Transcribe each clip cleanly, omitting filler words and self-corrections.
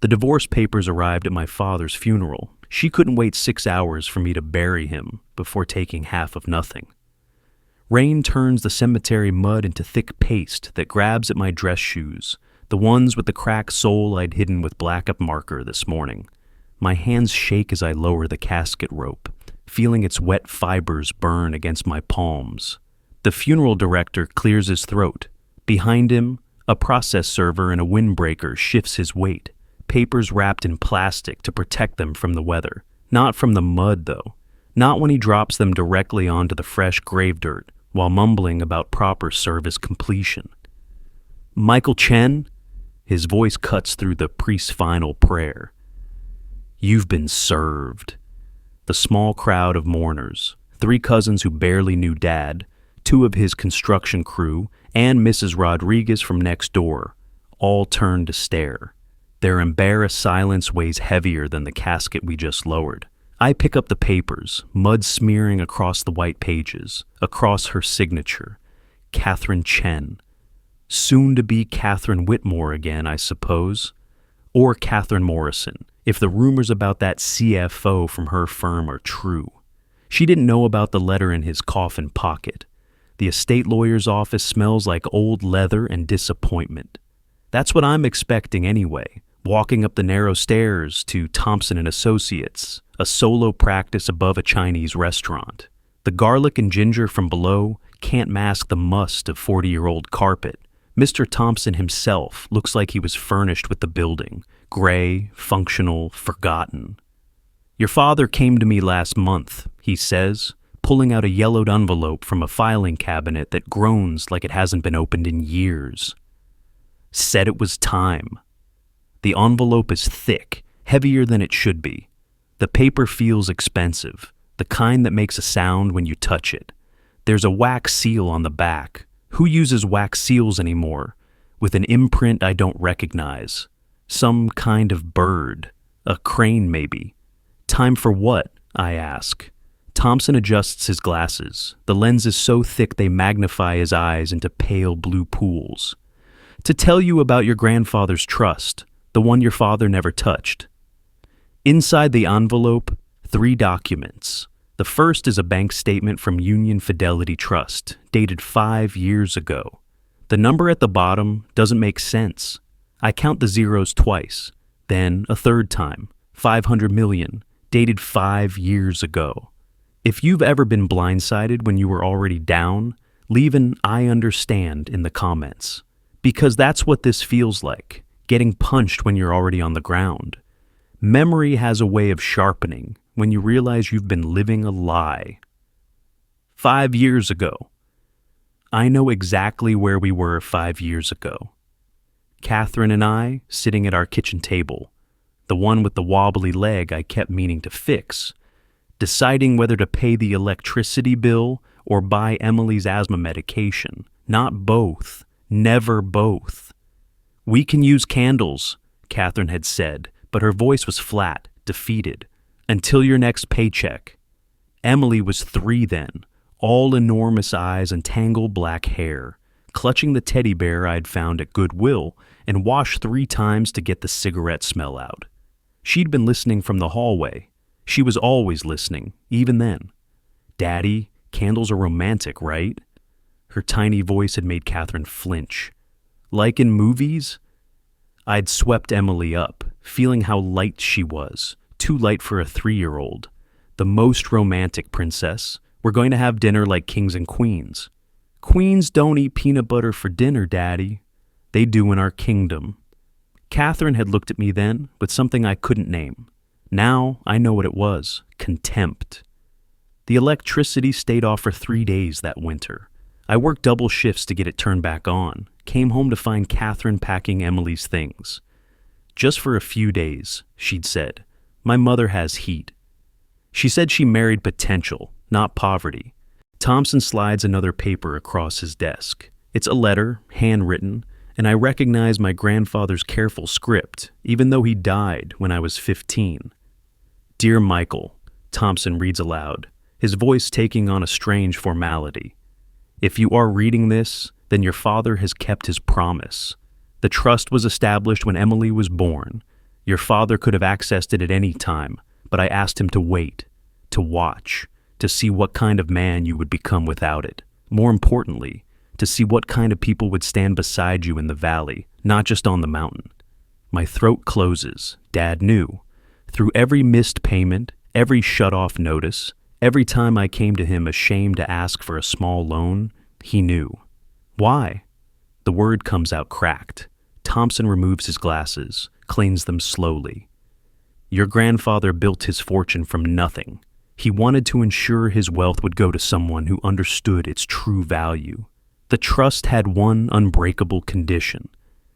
The divorce papers arrived at my father's funeral. She couldn't wait 6 hours for me to bury him before taking half of nothing. Rain turns the cemetery mud into thick paste that grabs at my dress shoes, the ones with the cracked sole I'd hidden with black-up marker this morning. My hands shake as I lower the casket rope, feeling its wet fibers burn against my palms. The funeral director clears his throat. Behind him, a process server in a windbreaker shifts his weight, papers wrapped in plastic to protect them from the weather. Not from the mud, though. Not when he drops them directly onto the fresh grave dirt while mumbling about proper service completion. Michael Chen? His voice cuts through the priest's final prayer. You've been served. The small crowd of mourners, 3 cousins who barely knew Dad, 2 of his construction crew, and Mrs. Rodriguez from next door, all turn to stare. Their embarrassed silence weighs heavier than the casket we just lowered. I pick up the papers, mud smearing across the white pages, across her signature, Catherine Chen. Soon to be Catherine Whitmore again, I suppose. Or Catherine Morrison, if the rumors about that CFO from her firm are true. She didn't know about the letter in his coffin pocket. The estate lawyer's office smells like old leather and disappointment. That's what I'm expecting anyway, walking up the narrow stairs to Thompson and Associates, a solo practice above a Chinese restaurant. The garlic and ginger from below can't mask the must of 40-year-old carpet. Mr. Thompson himself looks like he was furnished with the building, gray, functional, forgotten. Your father came to me last month, he says, pulling out a yellowed envelope from a filing cabinet that groans like it hasn't been opened in years. Said it was time. The envelope is thick, heavier than it should be. The paper feels expensive, the kind that makes a sound when you touch it. There's a wax seal on the back. Who uses wax seals anymore? With an imprint I don't recognize. Some kind of bird. A crane, maybe. Time for what? I ask. Thompson adjusts his glasses. The lenses so thick they magnify his eyes into pale blue pools. To tell you about your grandfather's trust, the one your father never touched. Inside the envelope, 3 documents. The first is a bank statement from Union Fidelity Trust, dated 5 years ago. The number at the bottom doesn't make sense. I count the zeros twice, then a third time, 500 million, dated 5 years ago. If you've ever been blindsided when you were already down, leave an "I understand" in the comments. Because that's what this feels like, getting punched when you're already on the ground. Memory has a way of sharpening when you realize you've been living a lie. 5 years ago. I know exactly where we were 5 years ago. Catherine and I sitting at our kitchen table, the one with the wobbly leg I kept meaning to fix, deciding whether to pay the electricity bill or buy Emily's asthma medication. Not both. Never both. We can use candles, Catherine had said, but her voice was flat, defeated. Until your next paycheck. Emily was 3 then, all enormous eyes and tangled black hair, clutching the teddy bear I'd found at Goodwill and washed 3 times to get the cigarette smell out. She'd been listening from the hallway. She was always listening, even then. Daddy, candles are romantic, right? Her tiny voice had made Catherine flinch. Like in movies? I'd swept Emily up, feeling how light she was, too light for a 3-year-old. The most romantic princess. We're going to have dinner like kings and queens. Queens don't eat peanut butter for dinner, Daddy. They do in our kingdom. Catherine had looked at me then with something I couldn't name. Now I know what it was. Contempt. The electricity stayed off for 3 days that winter. I worked double shifts to get it turned back on. Came home to find Catherine packing Emily's things. Just for a few days, she'd said. My mother has heat. She said she married potential, not poverty. Thompson slides another paper across his desk. It's a letter, handwritten, and I recognize my grandfather's careful script, even though he died when I was 15. Dear Michael, Thompson reads aloud, his voice taking on a strange formality. If you are reading this, then your father has kept his promise. The trust was established when Emily was born. Your father could have accessed it at any time, but I asked him to wait, to watch, to see what kind of man you would become without it. More importantly, to see what kind of people would stand beside you in the valley, not just on the mountain. My throat closes. Dad knew. Through every missed payment, every shut-off notice, every time I came to him ashamed to ask for a small loan, he knew. Why? The word comes out cracked. Thompson removes his glasses, cleans them slowly. Your grandfather built his fortune from nothing. He wanted to ensure his wealth would go to someone who understood its true value. The trust had one unbreakable condition.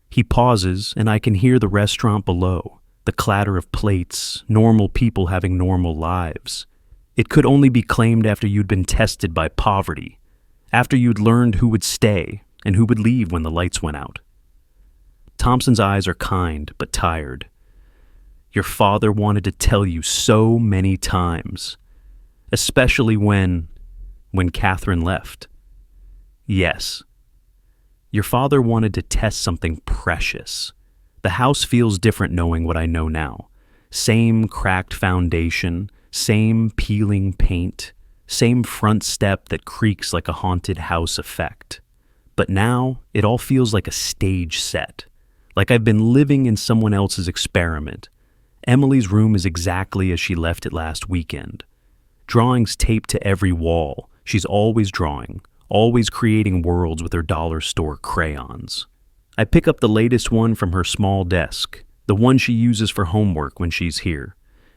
He pauses, and I can hear the restaurant below, the clatter of plates, normal people having normal lives. It could only be claimed after you'd been tested by poverty, after you'd learned who would stay and who would leave when the lights went out. Thompson's eyes are kind but tired. Your father wanted to tell you so many times, especially when Catherine left. Yes. Your father wanted to test something precious. The house feels different knowing what I know now. Same cracked foundation, same peeling paint, same front step that creaks like a haunted house effect. But now, it all feels like a stage set. Like I've been living in someone else's experiment. Emily's room is exactly as she left it last weekend. Drawings taped to every wall. She's always drawing, always creating worlds with her dollar store crayons. I pick up the latest one from her small desk, the one she uses for homework when she's here.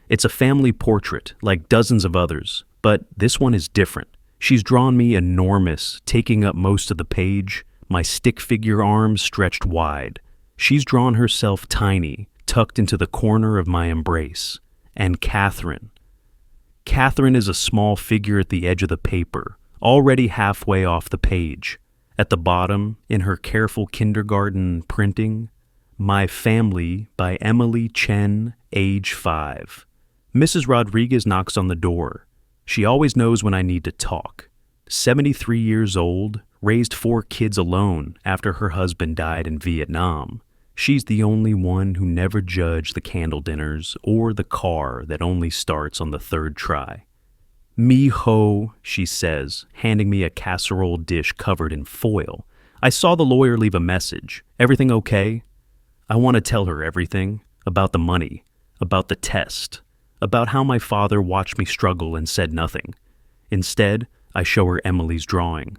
It's a family portrait, like dozens of others, but this one is different. She's drawn me enormous, taking up most of the page, my stick figure arms stretched wide. She's drawn herself tiny, tucked into the corner of my embrace. And Catherine. Catherine is a small figure at the edge of the paper, already halfway off the page. At the bottom, in her careful kindergarten printing, My Family by Emily Chen, age 5. Mrs. Rodriguez knocks on the door. She always knows when I need to talk. 73 years old, raised 4 kids alone after her husband died in Vietnam. She's the only one who never judged the candle dinners or the car that only starts on the 3rd try. "Me ho," she says, handing me a casserole dish covered in foil. I saw the lawyer leave a message. Everything okay? I want to tell her everything. About the money. About the test. About how my father watched me struggle and said nothing. Instead, I show her Emily's drawing.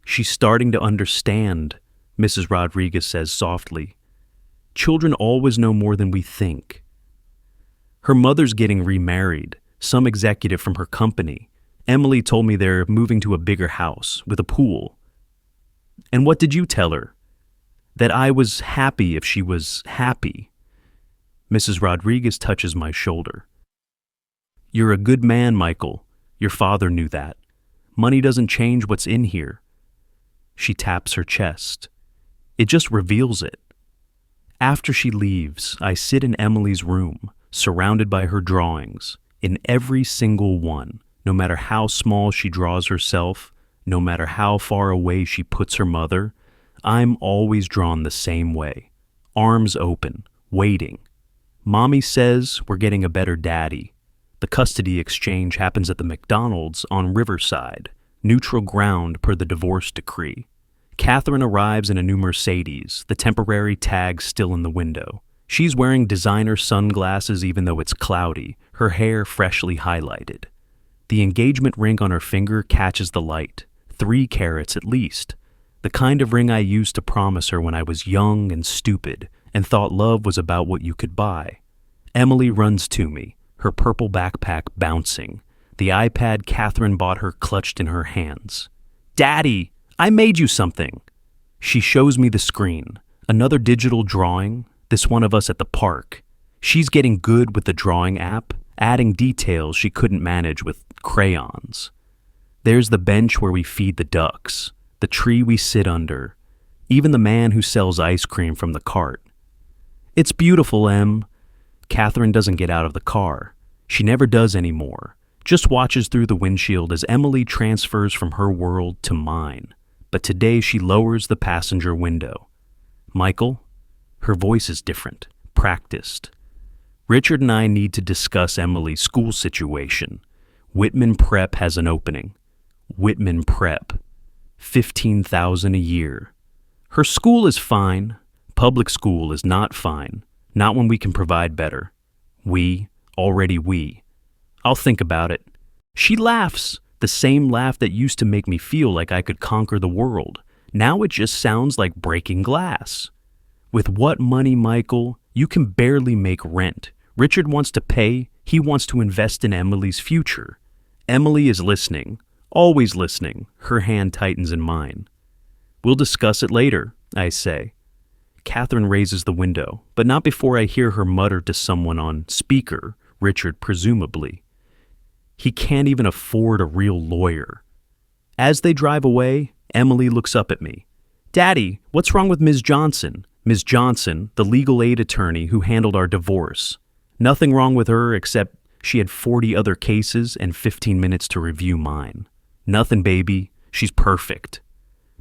"She's starting to understand," Mrs. Rodriguez says softly. "Children always know more than we think." Her mother's getting remarried, some executive from her company. Emily told me they're moving to a bigger house with a pool. "And what did you tell her?" "That I was happy if she was happy." Mrs. Rodriguez touches my shoulder. "You're a good man, Michael. Your father knew that. Money doesn't change what's in here." She taps her chest. It just reveals it. After she leaves, I sit in Emily's room, surrounded by her drawings, in every single one, no matter how small she draws herself, no matter how far away she puts her mother, I'm always drawn the same way, arms open, waiting. Mommy says we're getting a better daddy. The custody exchange happens at the McDonald's on Riverside, neutral ground per the divorce decree. Catherine arrives in a new Mercedes, the temporary tag still in the window. She's wearing designer sunglasses even though it's cloudy, her hair freshly highlighted. The engagement ring on her finger catches the light, 3 carats at least. The kind of ring I used to promise her when I was young and stupid and thought love was about what you could buy. Emily runs to me, her purple backpack bouncing, the iPad Catherine bought her clutched in her hands. "Daddy, I made you something." She shows me the screen, another digital drawing, this one of us at the park. She's getting good with the drawing app, adding details she couldn't manage with crayons. There's the bench where we feed the ducks, the tree we sit under, even the man who sells ice cream from the cart. "It's beautiful, Em." Catherine doesn't get out of the car. She never does anymore, just watches through the windshield as Emily transfers from her world to mine. But today she lowers the passenger window. "Michael?" Her voice is different, practiced. Richard and I need to discuss Emily's school situation. Whitman Prep has an opening. Whitman Prep. $15,000 a year. Her school is fine. Public school is not fine. Not when we can provide better. We. I'll think about it. She laughs. The same laugh that used to make me feel like I could conquer the world. Now it just sounds like breaking glass. With what money, Michael? You can barely make rent. Richard wants to pay. He wants to invest in Emily's future. Emily is listening. Always listening. Her hand tightens in mine. We'll discuss it later, I say. Catherine raises the window, but not before I hear her mutter to someone on speaker, Richard presumably. He can't even afford a real lawyer. As they drive away, Emily looks up at me. Daddy, what's wrong with Ms. Johnson? Ms. Johnson, the legal aid attorney who handled our divorce. Nothing wrong with her except she had 40 other cases and 15 minutes to review mine. Nothing, baby. She's perfect.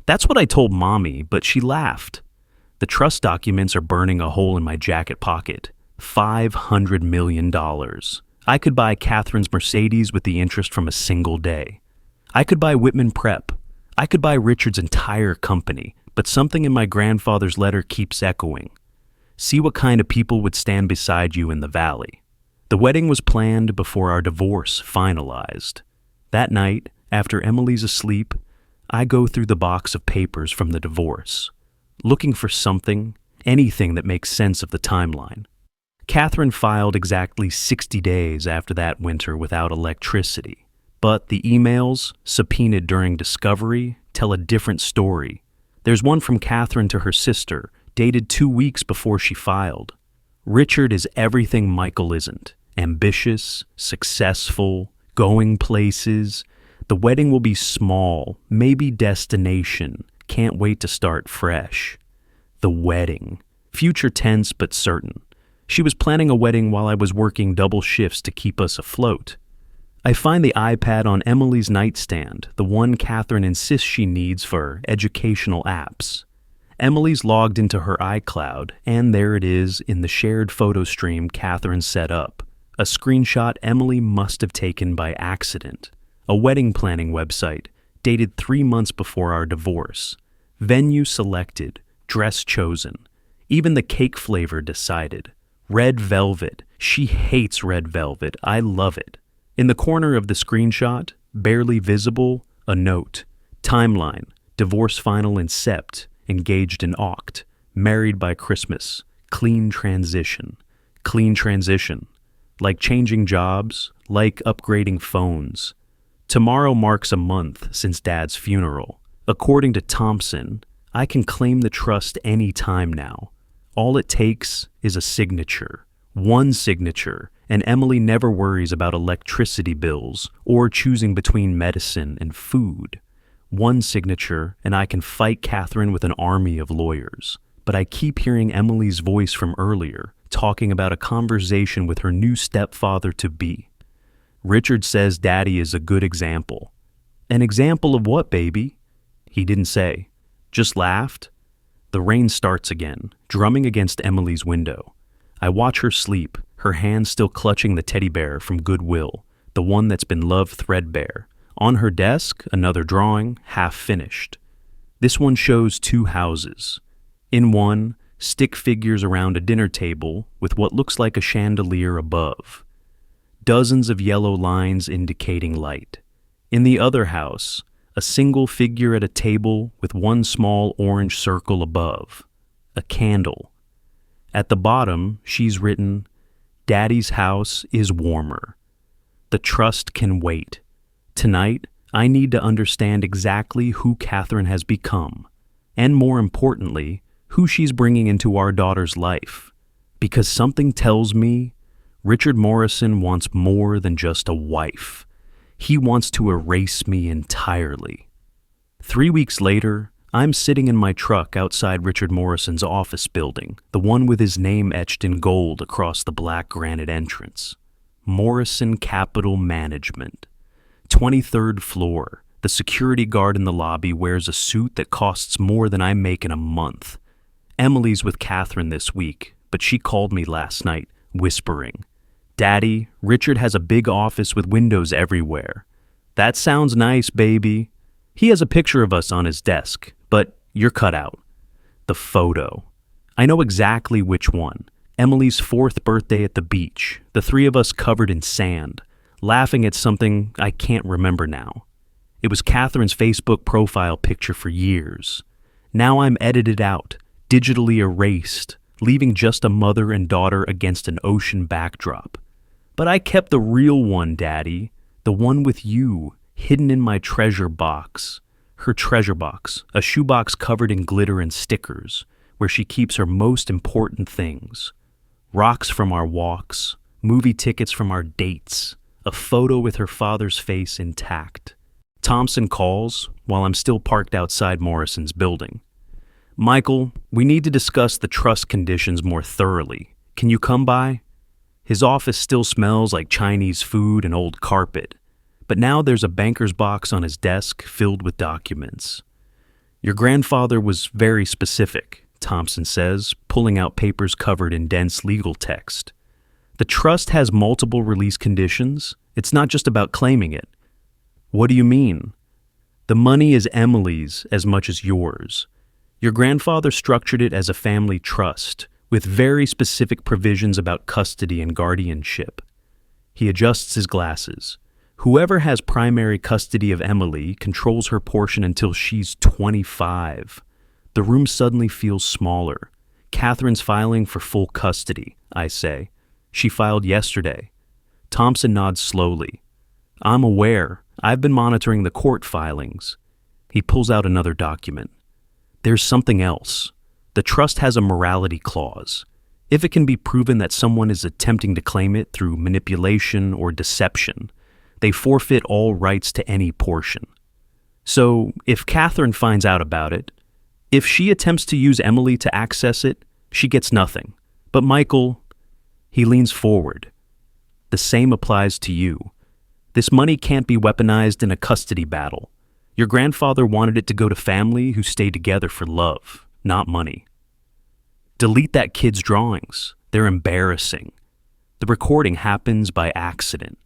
That's what I told Mommy, but she laughed. The trust documents are burning a hole in my jacket pocket. $500 million. I could buy Catherine's Mercedes with the interest from a single day. I could buy Whitman Prep. I could buy Richard's entire company, but something in my grandfather's letter keeps echoing. See what kind of people would stand beside you in the valley. The wedding was planned before our divorce finalized. That night, after Emily's asleep, I go through the box of papers from the divorce, looking for something, anything that makes sense of the timeline. Catherine filed exactly 60 days after that winter without electricity, but the emails, subpoenaed during discovery, tell a different story. There's one from Catherine to her sister, dated 2 weeks before she filed. Richard is everything Michael isn't. Ambitious, successful, going places. The wedding will be small, maybe destination. Can't wait to start fresh. The wedding. Future tense but certain. She was planning a wedding while I was working double shifts to keep us afloat. I find the iPad on Emily's nightstand, the one Catherine insists she needs for educational apps. Emily's logged into her iCloud, and there it is in the shared photo stream Catherine set up. A screenshot Emily must have taken by accident. A wedding planning website, dated 3 months before our divorce. Venue selected, dress chosen. Even the cake flavor decided. Red velvet. She hates red velvet. I love it. In the corner of the screenshot, barely visible, a note. Timeline. Divorce final in Sept. Engaged in Oct. Married by Christmas. Clean transition. Clean transition. Like changing jobs. Like upgrading phones. Tomorrow marks a month since Dad's funeral. According to Thompson, I can claim the trust any time now. All it takes is a signature. One signature, and Emily never worries about electricity bills or choosing between medicine and food. One signature, and I can fight Catherine with an army of lawyers. But I keep hearing Emily's voice from earlier, talking about a conversation with her new stepfather-to-be. Richard says Daddy is a good example. An example of what, baby? He didn't say. Just laughed. The rain starts again, drumming against Emily's window. I watch her sleep, her hand still clutching the teddy bear from Goodwill, the one that's been loved threadbare. On her desk, another drawing, half finished. This one shows 2 houses. In one, stick figures around a dinner table with what looks like a chandelier above. Dozens of yellow lines indicating light. In the other house, a single figure at a table with one small orange circle above. A candle. At the bottom, she's written, Daddy's house is warmer. The trust can wait. Tonight, I need to understand exactly who Catherine has become, and more importantly, who she's bringing into our daughter's life. Because something tells me Richard Morrison wants more than just a wife. He wants to erase me entirely. 3 weeks later, I'm sitting in my truck outside Richard Morrison's office building, the one with his name etched in gold across the black granite entrance. Morrison Capital Management. 23rd floor. The security guard in the lobby wears a suit that costs more than I make in a month. Emily's with Catherine this week, but she called me last night, whispering, "Daddy, Richard has a big office with windows everywhere." "That sounds nice, baby." He has a picture of us on his desk, but you're cut out. The photo. I know exactly which one. Emily's 4th birthday at the beach, the 3 of us covered in sand, laughing at something I can't remember now. It was Catherine's Facebook profile picture for years. Now I'm edited out, digitally erased, leaving just a mother and daughter against an ocean backdrop. But I kept the real one, Daddy, the one with you, hidden in my treasure box. Her treasure box, a shoebox covered in glitter and stickers, where she keeps her most important things. Rocks from our walks, movie tickets from our dates, a photo with her father's face intact. Thompson calls while I'm still parked outside Morrison's building. "Michael, we need to discuss the trust conditions more thoroughly. Can you come by?" His office still smells like Chinese food and old carpet, but now there's a banker's box on his desk filled with documents. "Your grandfather was very specific," Thompson says, pulling out papers covered in dense legal text. "The trust has multiple release conditions. It's not just about claiming it." "What do you mean?" "The money is Emily's as much as yours. Your grandfather structured it as a family trust, with very specific provisions about custody and guardianship." He adjusts his glasses. "Whoever has primary custody of Emily controls her portion until she's 25. The room suddenly feels smaller. "Catherine's filing for full custody," I say. "She filed yesterday." Thompson nods slowly. "I'm aware. I've been monitoring the court filings." He pulls out another document. "There's something else. The trust has a morality clause. If it can be proven that someone is attempting to claim it through manipulation or deception, they forfeit all rights to any portion. So, if Catherine finds out about it, if she attempts to use Emily to access it, she gets nothing. But Michael," he leans forward, "the same applies to you. This money can't be weaponized in a custody battle. Your grandfather wanted it to go to family who stay together for love, not money." "Delete that kid's drawings. They're embarrassing." The recording happens by accident.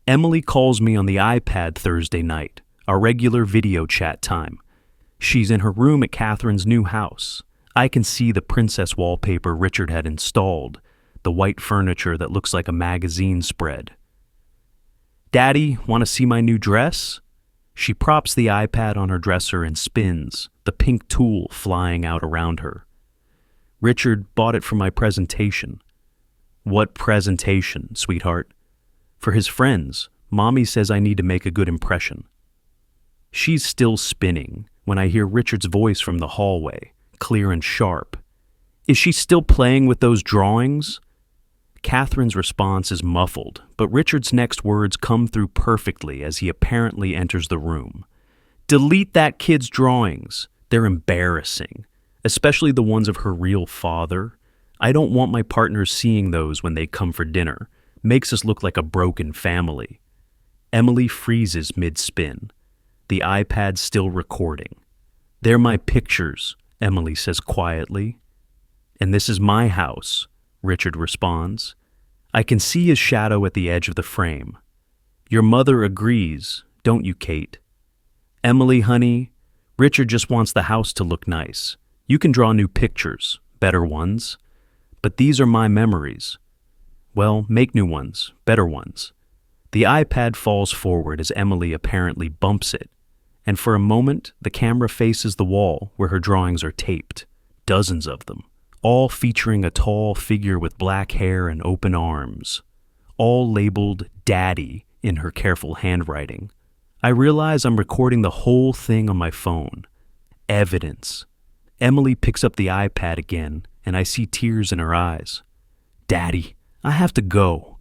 Emily calls me on the iPad Thursday night, our regular video chat time. She's in her room at Catherine's new house. I can see the princess wallpaper Richard had installed, the white furniture that looks like a magazine spread. "Daddy, want to see my new dress?" She props the iPad on her dresser and spins, the pink tulle flying out around her. "Richard bought it for my presentation." "What presentation, sweetheart?" "For his friends. Mommy says I need to make a good impression." She's still spinning when I hear Richard's voice from the hallway, clear and sharp. "Is she still playing with those drawings?" Catherine's response is muffled, but Richard's next words come through perfectly as he apparently enters the room. "Delete that kid's drawings. They're embarrassing, especially the ones of her real father. I don't want my partners seeing those when they come for dinner. Makes us look like a broken family." Emily freezes mid-spin. The iPad's still recording. "They're my pictures," Emily says quietly. "And this is my house," Richard responds. I can see his shadow at the edge of the frame. "Your mother agrees, don't you, Kate?" "Emily, honey, Richard just wants the house to look nice. You can draw new pictures, better ones. But these are my memories." "Well, make new ones, better ones." The iPad falls forward as Emily apparently bumps it, and for a moment the camera faces the wall where her drawings are taped, dozens of them, all featuring a tall figure with black hair and open arms, all labeled Daddy in her careful handwriting. I realize I'm recording the whole thing on my phone. Evidence. Emily picks up the iPad again, and I see tears in her eyes. "Daddy, I have to go."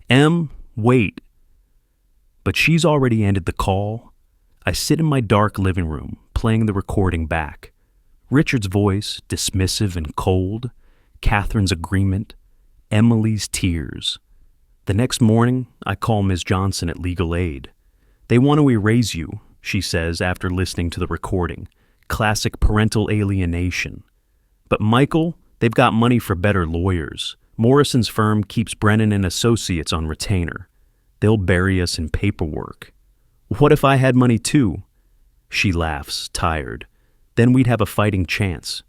"Em, wait." But she's already ended the call. I sit in my dark living room, playing the recording back. Richard's voice, dismissive and cold, Catherine's agreement, Emily's tears. The next morning, I call Ms. Johnson at Legal Aid. "They want to erase you," she says after listening to the recording. "Classic parental alienation." "But Michael, they've got money for better lawyers. Morrison's firm keeps Brennan and Associates on retainer. They'll bury us in paperwork. What if I had money too? She laughs, tired. Then we'd have a fighting chance.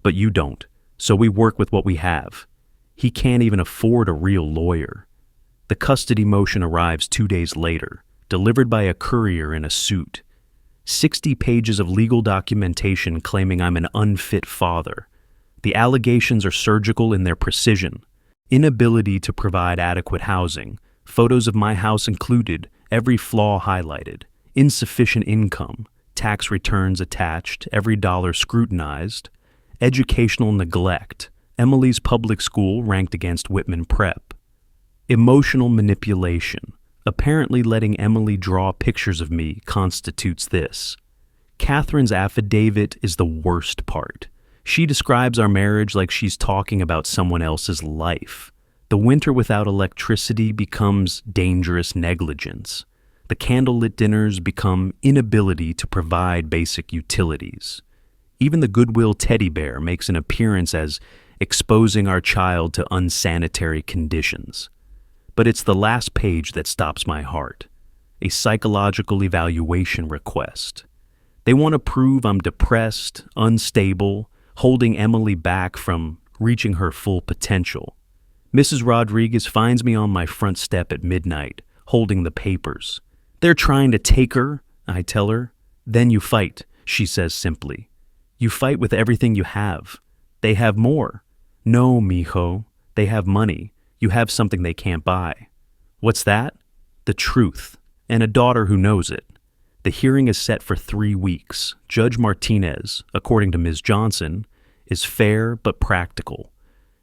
But you don't, so we work with what we have. He can't even afford a real lawyer. The custody motion arrives 2 days later, delivered by a courier in a suit. 60 pages of legal documentation claiming I'm an unfit father. The allegations are surgical in their precision. Inability to provide adequate housing, photos of my house included, every flaw highlighted, insufficient income, tax returns attached, every dollar scrutinized, educational neglect, Emily's public school ranked against Whitman Prep, emotional manipulation, apparently letting Emily draw pictures of me constitutes this. Catherine's affidavit is the worst part. She describes our marriage like she's talking about someone else's life. The winter without electricity becomes dangerous negligence. The candlelit dinners become inability to provide basic utilities. Even the Goodwill teddy bear makes an appearance as exposing our child to unsanitary conditions. But it's the last page that stops my heart. A psychological evaluation request. They want to prove I'm depressed, unstable, holding Emily back from reaching her full potential. Mrs. Rodriguez finds me on my front step at midnight, holding the papers. They're trying to take her, I tell her. Then you fight, she says simply. You fight with everything you have. They have more. No, mijo, they have money. You have something they can't buy. What's that? The truth, and a daughter who knows it. The hearing is set for 3 weeks. Judge Martinez, according to Ms. Johnson, is fair but practical.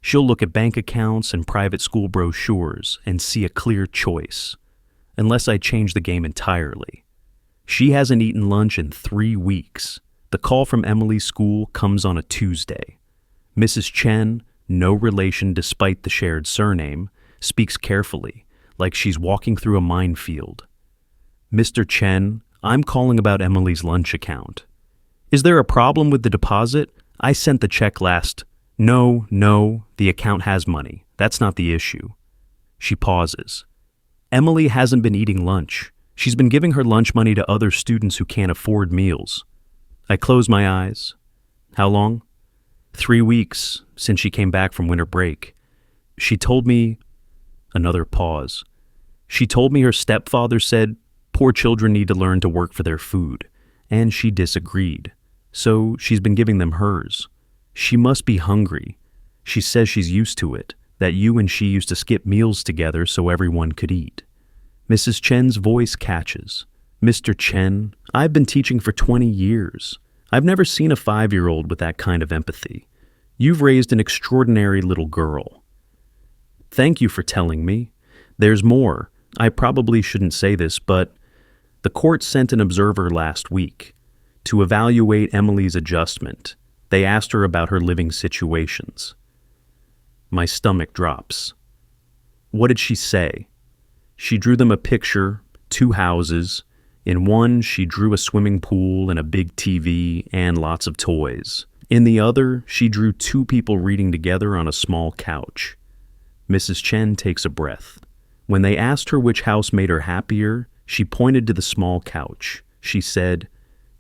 She'll look at bank accounts and private school brochures and see a clear choice, unless I change the game entirely. She hasn't eaten lunch in 3 weeks. The call from Emily's school comes on a Tuesday. Mrs. Chen, no relation despite the shared surname, speaks carefully, like she's walking through a minefield. Mr. Chen, I'm calling about Emily's lunch account. Is there a problem with the deposit? I sent the check last. No, the account has money. That's not the issue. She pauses. Emily hasn't been eating lunch. She's been giving her lunch money to other students who can't afford meals. I close my eyes. How long? 3 weeks since she came back from winter break. She told me... Another pause. She told me her stepfather said, poor children need to learn to work for their food, and she disagreed. So she's been giving them hers. She must be hungry. She says she's used to it, that you and she used to skip meals together so everyone could eat. Mrs. Chen's voice catches. Mr. Chen, I've been teaching for 20 years. I've never seen a 5-year-old with that kind of empathy. You've raised an extraordinary little girl. Thank you for telling me. There's more. I probably shouldn't say this, but the court sent an observer last week to evaluate Emily's adjustment. They asked her about her living situations. My stomach drops. What did she say? She drew them a picture, 2 houses. In one, she drew a swimming pool and a big TV and lots of toys. In the other, she drew 2 people reading together on a small couch. Mrs. Chen takes a breath. When they asked her which house made her happier, she pointed to the small couch. She said,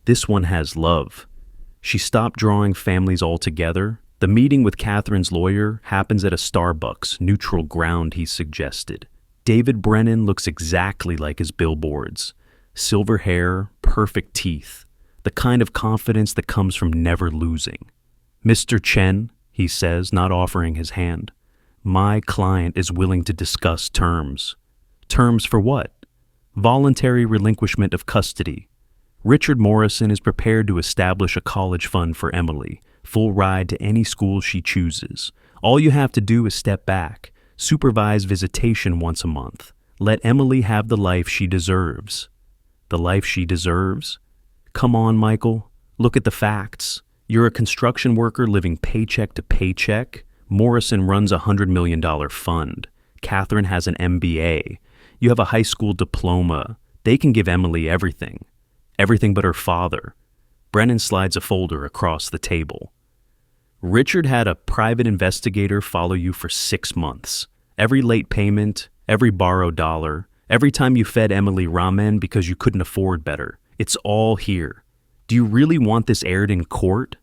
"This one has love." She stopped drawing families altogether. The meeting with Catherine's lawyer happens at a Starbucks, neutral ground, he suggested. David Brennan looks exactly like his billboards. Silver hair, perfect teeth, the kind of confidence that comes from never losing. Mr. Chen, he says, not offering his hand, my client is willing to discuss terms. Terms for what? Voluntary relinquishment of custody. Richard Morrison is prepared to establish a college fund for Emily, full ride to any school she chooses. All you have to do is step back, supervise visitation once a month. Let Emily have the life she deserves. The life she deserves? Come on, Michael. Look at the facts. You're a construction worker living paycheck to paycheck. Morrison runs a $100 million fund. Catherine has an MBA. You have a high school diploma. They can give Emily everything. Everything but her father. Brennan slides a folder across the table. Richard had a private investigator follow you for 6 months. Every late payment, every borrowed dollar, every time you fed Emily ramen because you couldn't afford better. It's all here. Do you really want this aired in court?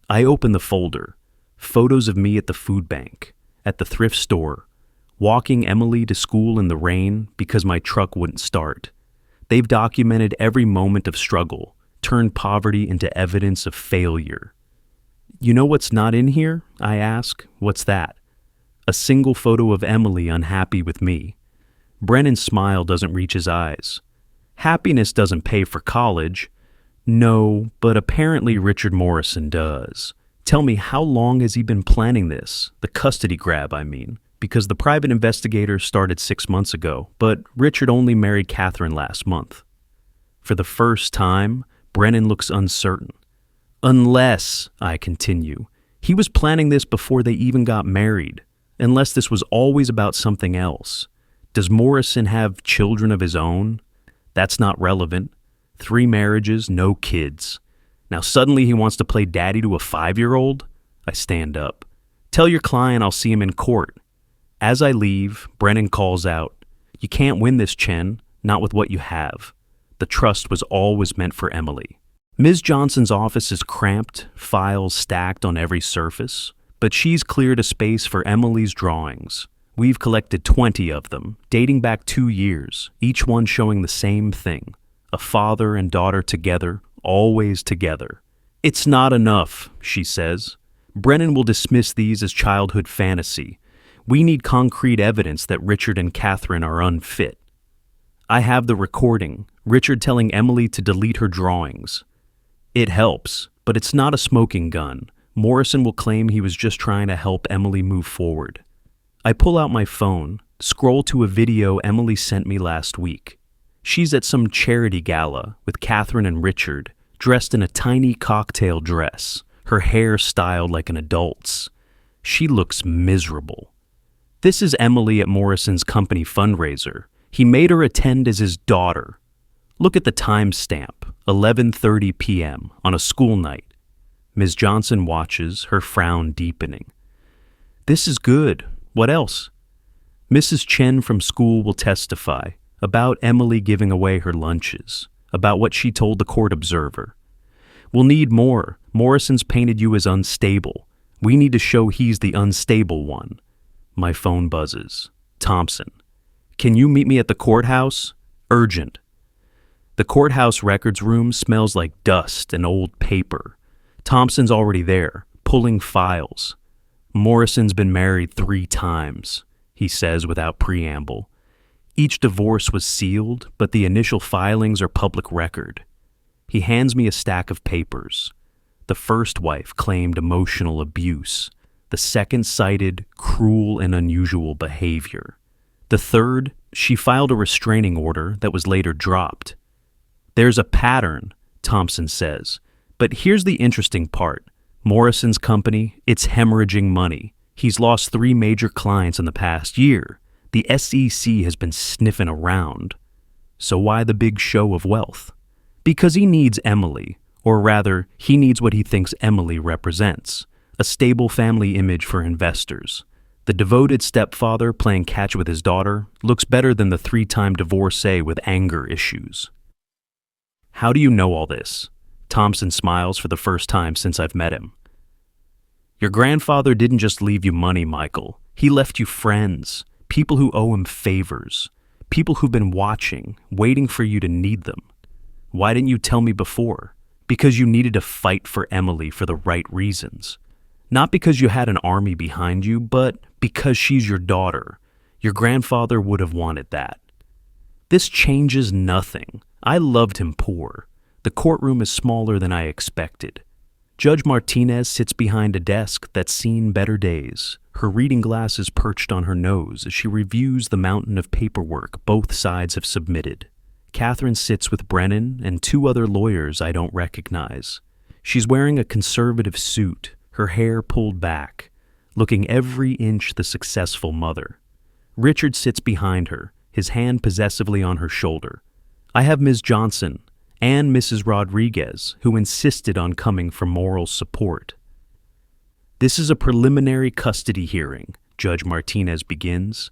I open the folder. Photos of me at the food bank, at the thrift store, walking Emily to school in the rain because my truck wouldn't start. They've documented every moment of struggle, turned poverty into evidence of failure. You know what's not in here? I ask. What's that? A single photo of Emily unhappy with me. Brennan's smile doesn't reach his eyes. Happiness doesn't pay for college. No, but apparently Richard Morrison does. Tell me, how long has he been planning this? The custody grab, I mean. Because the private investigator started 6 months ago, but Richard only married Catherine last month. For the first time, Brennan looks uncertain. Unless, I continue, he was planning this before they even got married. Unless this was always about something else. Does Morrison have children of his own? That's not relevant. 3 marriages, no kids. Now suddenly he wants to play daddy to a 5-year-old? I stand up. Tell your client I'll see him in court. As I leave, Brennan calls out, "You can't win this, Chen, not with what you have. The trust was always meant for Emily." Ms. Johnson's office is cramped, files stacked on every surface, but she's cleared a space for Emily's drawings. We've collected 20 of them, dating back 2 years, each one showing the same thing. A father and daughter together, always together. "It's not enough," she says. "Brennan will dismiss these as childhood fantasy. We need concrete evidence that Richard and Catherine are unfit." I have the recording, Richard telling Emily to delete her drawings. It helps, but it's not a smoking gun. Morrison will claim he was just trying to help Emily move forward. I pull out my phone, scroll to a video Emily sent me last week. She's at some charity gala with Catherine and Richard, dressed in a tiny cocktail dress, her hair styled like an adult's. She looks miserable. This is Emily at Morrison's company fundraiser. He made her attend as his daughter. Look at the timestamp, 11:30 p.m. on a school night. Ms. Johnson watches, her frown deepening. This is good. What else? Mrs. Chen from school will testify about Emily giving away her lunches, about what she told the court observer. We'll need more. Morrison's painted you as unstable. We need to show he's the unstable one. My phone buzzes. Thompson. Can you meet me at the courthouse? Urgent. The courthouse records room smells like dust and old paper. Thompson's already there, pulling files. Morrison's been married 3 times, he says without preamble. Each divorce was sealed, but the initial filings are public record. He hands me a stack of papers. The first wife claimed emotional abuse. The second cited cruel and unusual behavior. The third, she filed a restraining order that was later dropped. There's a pattern, Thompson says. But here's the interesting part. Morrison's company, it's hemorrhaging money. He's lost 3 major clients in the past year. The SEC has been sniffing around. So why the big show of wealth? Because he needs Emily, or rather, he needs what he thinks Emily represents. A stable family image for investors. The devoted stepfather playing catch with his daughter looks better than the 3-time divorcee with anger issues. How do you know all this? Thompson smiles for the first time since I've met him. Your grandfather didn't just leave you money, Michael. He left you friends, people who owe him favors, people who've been watching, waiting for you to need them. Why didn't you tell me before? Because you needed to fight for Emily for the right reasons. Not because you had an army behind you, but because she's your daughter. Your grandfather would have wanted that. This changes nothing. I loved him poor. The courtroom is smaller than I expected. Judge Martinez sits behind a desk that's seen better days, her reading glasses perched on her nose as she reviews the mountain of paperwork both sides have submitted. Catherine sits with Brennan and 2 other lawyers I don't recognize. She's wearing a conservative suit, her hair pulled back, looking every inch the successful mother. Richard sits behind her, his hand possessively on her shoulder. I have Ms. Johnson and Mrs. Rodriguez, who insisted on coming for moral support. This is a preliminary custody hearing, Judge Martinez begins.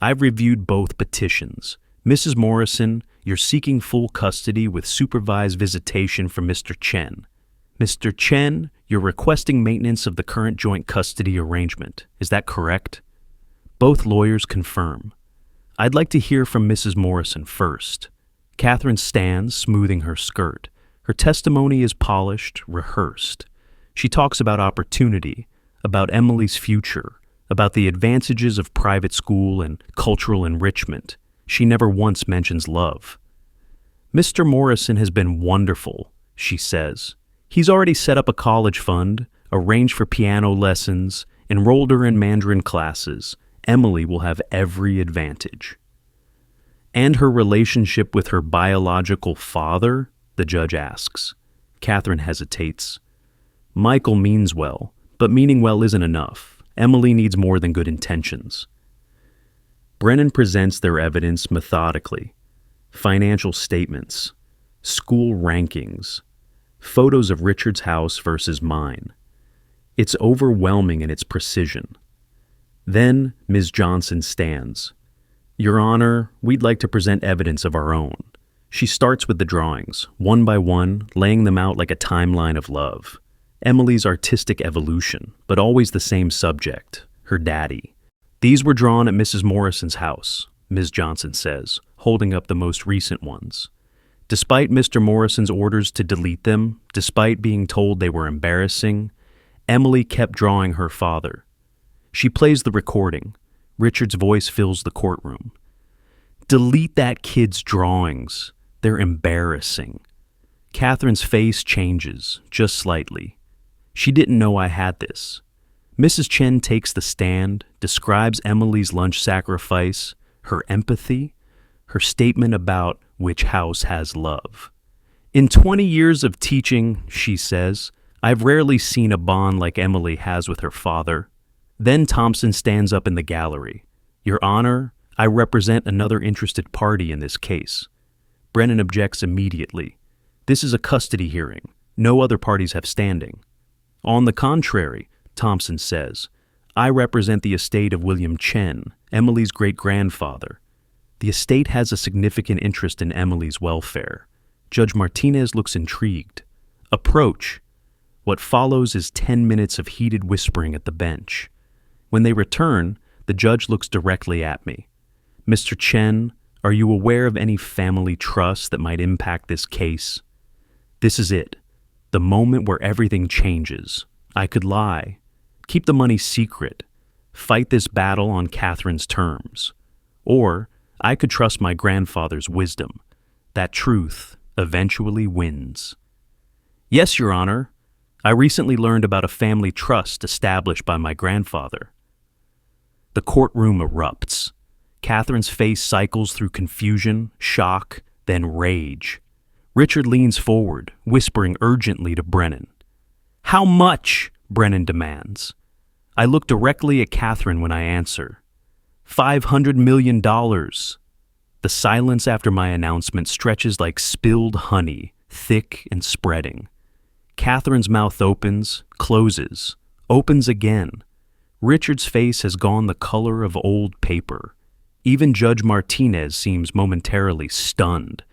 I've reviewed both petitions. Mrs. Morrison, you're seeking full custody with supervised visitation from Mr. Chen. Mr. Chen, you're requesting maintenance of the current joint custody arrangement. Is that correct? Both lawyers confirm. I'd like to hear from Mrs. Morrison first. Catherine stands, smoothing her skirt. Her testimony is polished, rehearsed. She talks about opportunity, about Emily's future, about the advantages of private school and cultural enrichment. She never once mentions love. Mr. Morrison has been wonderful, she says. He's already set up a college fund, arranged for piano lessons, enrolled her in Mandarin classes. Emily will have every advantage. And her relationship with her biological father? The judge asks. Catherine hesitates. Michael means well, but meaning well isn't enough. Emily needs more than good intentions. Brennan presents their evidence methodically. Financial statements, school rankings, photos of Richard's house versus mine. It's overwhelming in its precision. Then Ms. Johnson stands. Your Honor, we'd like to present evidence of our own. She starts with the drawings, one by one, laying them out like a timeline of love. Emily's artistic evolution, but always the same subject, her daddy. These were drawn at Mrs. Morrison's house, Ms. Johnson says, holding up the most recent ones. Despite Mr. Morrison's orders to delete them, despite being told they were embarrassing, Emily kept drawing her father. She plays the recording. Richard's voice fills the courtroom. Delete that kid's drawings. They're embarrassing. Catherine's face changes, just slightly. She didn't know I had this. Mrs. Chen takes the stand, describes Emily's lunch sacrifice, her empathy, her statement about which house has love. In 20 years of teaching, she says, I've rarely seen a bond like Emily has with her father. Then Thompson stands up in the gallery. Your Honor, I represent another interested party in this case. Brennan objects immediately. This is a custody hearing. No other parties have standing. On the contrary, Thompson says, I represent the estate of William Chen, Emily's great-grandfather. The estate has a significant interest in Emily's welfare. Judge Martinez looks intrigued. Approach. What follows is 10 minutes of heated whispering at the bench. When they return, the judge looks directly at me. Mr. Chen, are you aware of any family trust that might impact this case? This is it. The moment where everything changes. I could lie. Keep the money secret. Fight this battle on Catherine's terms. Or I could trust my grandfather's wisdom. That truth eventually wins. Yes, Your Honor. I recently learned about a family trust established by my grandfather. The courtroom erupts. Catherine's face cycles through confusion, shock, then rage. Richard leans forward, whispering urgently to Brennan. How much? Brennan demands. I look directly at Catherine when I answer. $500 million. The silence after my announcement stretches like spilled honey, thick and spreading. Catherine's mouth opens, closes, opens again. Richard's face has gone the color of old paper. Even Judge Martinez seems momentarily stunned.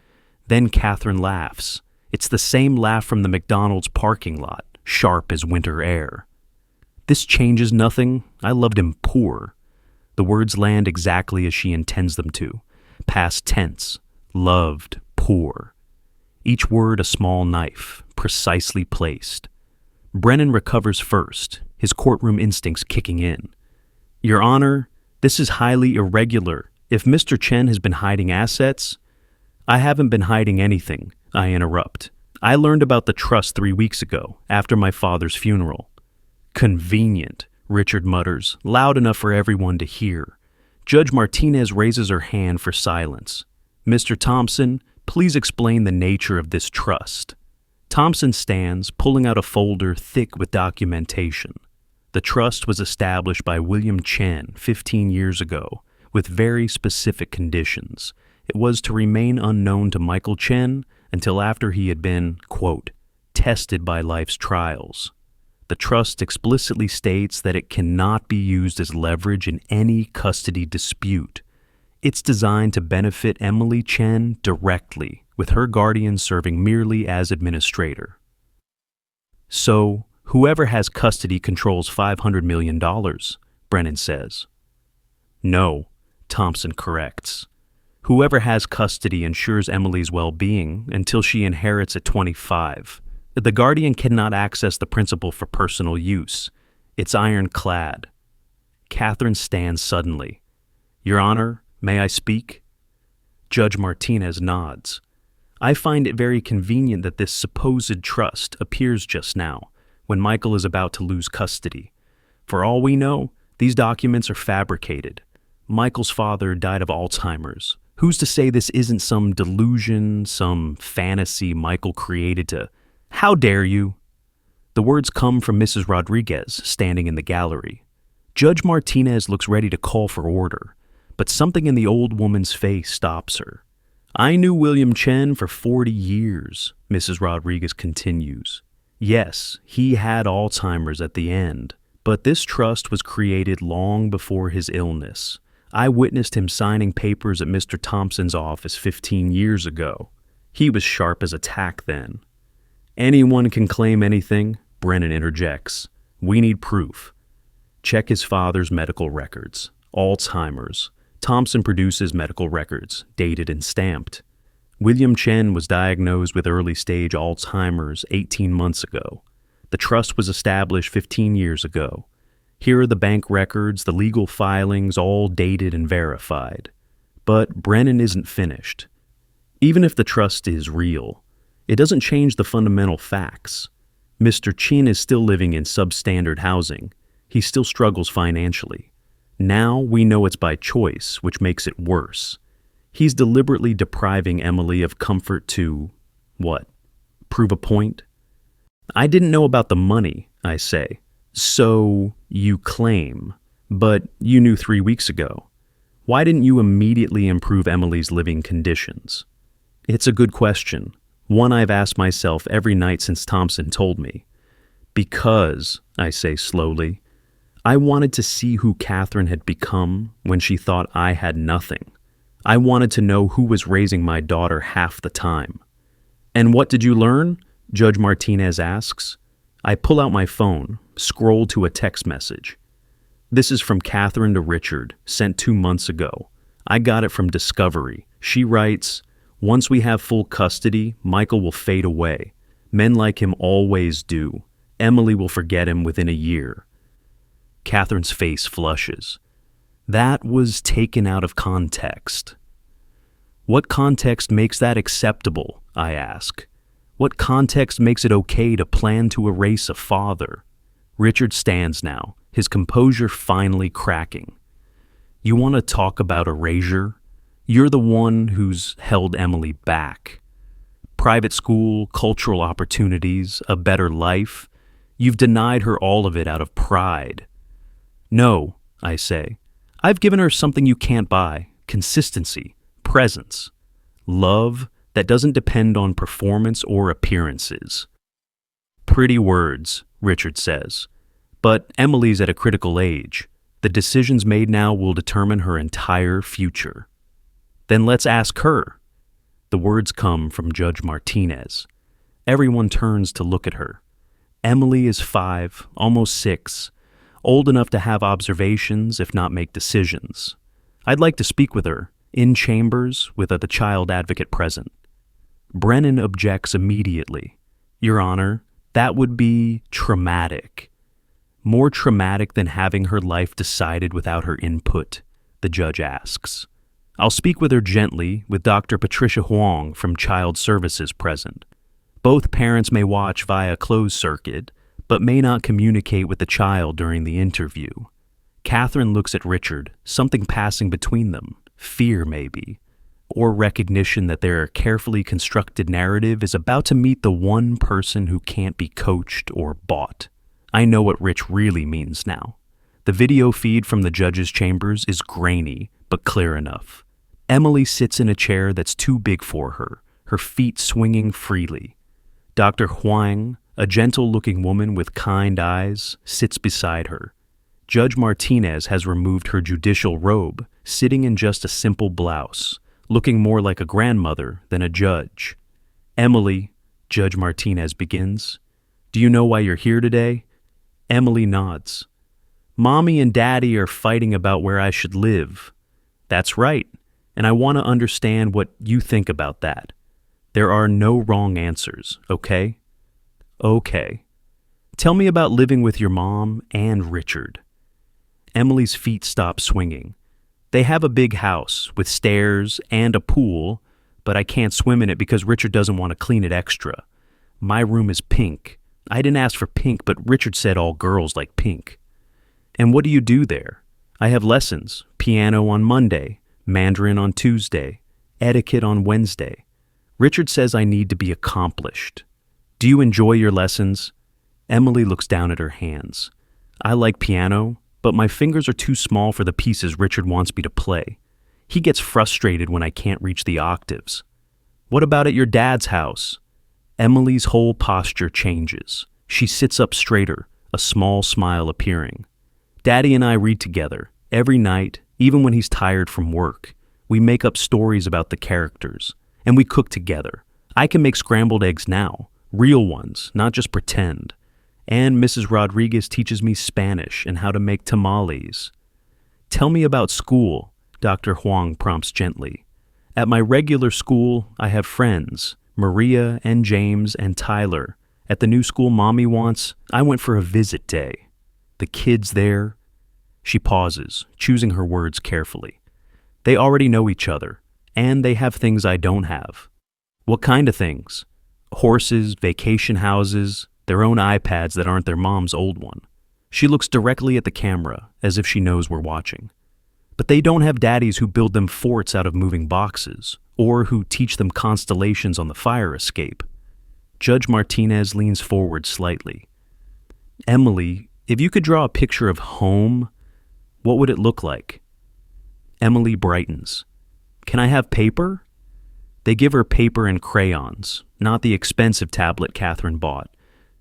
Then Catherine laughs. It's the same laugh from the McDonald's parking lot, sharp as winter air. This changes nothing. I loved him poor. The words land exactly as she intends them to. Past tense. Loved poor. Each word a small knife, precisely placed. Brennan recovers first, his courtroom instincts kicking in. Your Honor, this is highly irregular. If Mr. Chen has been hiding assets, I haven't been hiding anything, I interrupt. I learned about the trust 3 weeks ago, after my father's funeral. Convenient, Richard mutters, loud enough for everyone to hear. Judge Martinez raises her hand for silence. Mr. Thompson, please explain the nature of this trust. Thompson stands, pulling out a folder thick with documentation. The trust was established by William Chen 15 years ago, with very specific conditions. It was to remain unknown to Michael Chen until after he had been, quote, tested by life's trials. The trust explicitly states that it cannot be used as leverage in any custody dispute. It's designed to benefit Emily Chen directly, with her guardian serving merely as administrator. So, whoever has custody controls $500 million, Brennan says. No, Thompson corrects. Whoever has custody ensures Emily's well-being until she inherits at 25. The guardian cannot access the principal for personal use. It's ironclad. Catherine stands suddenly. Your Honor, may I speak? Judge Martinez nods. I find it very convenient that this supposed trust appears just now, when Michael is about to lose custody. For all we know, these documents are fabricated. Michael's father died of Alzheimer's. Who's to say this isn't some delusion, some fantasy Michael created to... How dare you? The words come from Mrs. Rodriguez, standing in the gallery. Judge Martinez looks ready to call for order, but something in the old woman's face stops her. I knew William Chen for 40 years, Mrs. Rodriguez continues. Yes, he had Alzheimer's at the end, but this trust was created long before his illness. I witnessed him signing papers at Mr. Thompson's office 15 years ago. He was sharp as a tack then. Anyone can claim anything, Brennan interjects. We need proof. Check his father's medical records. Alzheimer's. Thompson produces medical records, dated and stamped. William Chen was diagnosed with early-stage Alzheimer's 18 months ago. The trust was established 15 years ago. Here are the bank records, the legal filings, all dated and verified. But Brennan isn't finished. Even if the trust is real, it doesn't change the fundamental facts. Mr. Chen is still living in substandard housing. He still struggles financially. Now we know it's by choice, which makes it worse. He's deliberately depriving Emily of comfort to, what, prove a point? I didn't know about the money, I say. So you claim, but you knew 3 weeks ago. Why didn't you immediately improve Emily's living conditions? It's a good question. One I've asked myself every night since Thompson told me. Because, I say slowly, I wanted to see who Catherine had become when she thought I had nothing. I wanted to know who was raising my daughter half the time. And what did you learn? Judge Martinez asks. I pull out my phone, scroll to a text message. This is from Catherine to Richard, sent 2 months ago. I got it from Discovery. She writes, once we have full custody, Michael will fade away. Men like him always do. Emily will forget him within a year. Catherine's face flushes. That was taken out of context. What context makes that acceptable, I ask. What context makes it okay to plan to erase a father? Richard stands now, his composure finally cracking. You want to talk about erasure? You're the one who's held Emily back. Private school, cultural opportunities, a better life. You've denied her all of it out of pride. No, I say. I've given her something you can't buy. Consistency, presence, love that doesn't depend on performance or appearances. Pretty words, Richard says. But Emily's at a critical age. The decisions made now will determine her entire future. Then let's ask her. The words come from Judge Martinez. Everyone turns to look at her. Emily is 5, almost 6, old enough to have observations, if not make decisions. I'd like to speak with her, in chambers, with the child advocate present. Brennan objects immediately. Your Honor, that would be traumatic. More traumatic than having her life decided without her input, the judge asks. I'll speak with her gently, with Dr. Patricia Huang from Child Services present. Both parents may watch via closed circuit, but may not communicate with the child during the interview. Catherine looks at Richard, something passing between them, fear maybe, or recognition that their carefully constructed narrative is about to meet the one person who can't be coached or bought. I know what Rich really means now. The video feed from the judge's chambers is grainy, but clear enough. Emily sits in a chair that's too big for her, her feet swinging freely. Dr. Huang, A gentle-looking woman with kind eyes sits beside her. Judge Martinez has removed her judicial robe, sitting in just a simple blouse, looking more like a grandmother than a judge. "Emily," Judge Martinez begins, "do you know why you're here today?" Emily nods. "Mommy and Daddy are fighting about where I should live." "That's right, and I want to understand what you think about that. There are no wrong answers, okay?" "Okay. Tell me about living with your mom and Richard." Emily's feet stop swinging. "They have a big house with stairs and a pool, but I can't swim in it because Richard doesn't want to clean it extra. My room is pink. I didn't ask for pink, but Richard said all girls like pink." "And what do you do there?" "I have lessons, piano on Monday, Mandarin on Tuesday, etiquette on Wednesday. Richard says I need to be accomplished." "Do you enjoy your lessons?" Emily looks down at her hands. "I like piano, but my fingers are too small for the pieces Richard wants me to play. He gets frustrated when I can't reach the octaves." "What about at your dad's house?" Emily's whole posture changes. She sits up straighter, a small smile appearing. "Daddy and I read together, every night, even when he's tired from work. We make up stories about the characters, and we cook together. I can make scrambled eggs now, real ones, not just pretend. And Mrs. Rodriguez teaches me Spanish and how to make tamales." "Tell me about school," Dr. Huang prompts gently. "At my regular school, I have friends, Maria and James and Tyler. At the new school Mommy wants, I went for a visit day. The kids there—" She pauses, choosing her words carefully. "They already know each other, and they have things I don't have." "What kind of things?" "Horses, vacation houses, their own iPads that aren't their mom's old one." She looks directly at the camera, as if she knows we're watching. "But they don't have daddies who build them forts out of moving boxes, or who teach them constellations on the fire escape." Judge Martinez leans forward slightly. "Emily, if you could draw a picture of home, what would it look like?" Emily brightens. "Can I have paper?" They give her paper and crayons, not the expensive tablet Catherine bought,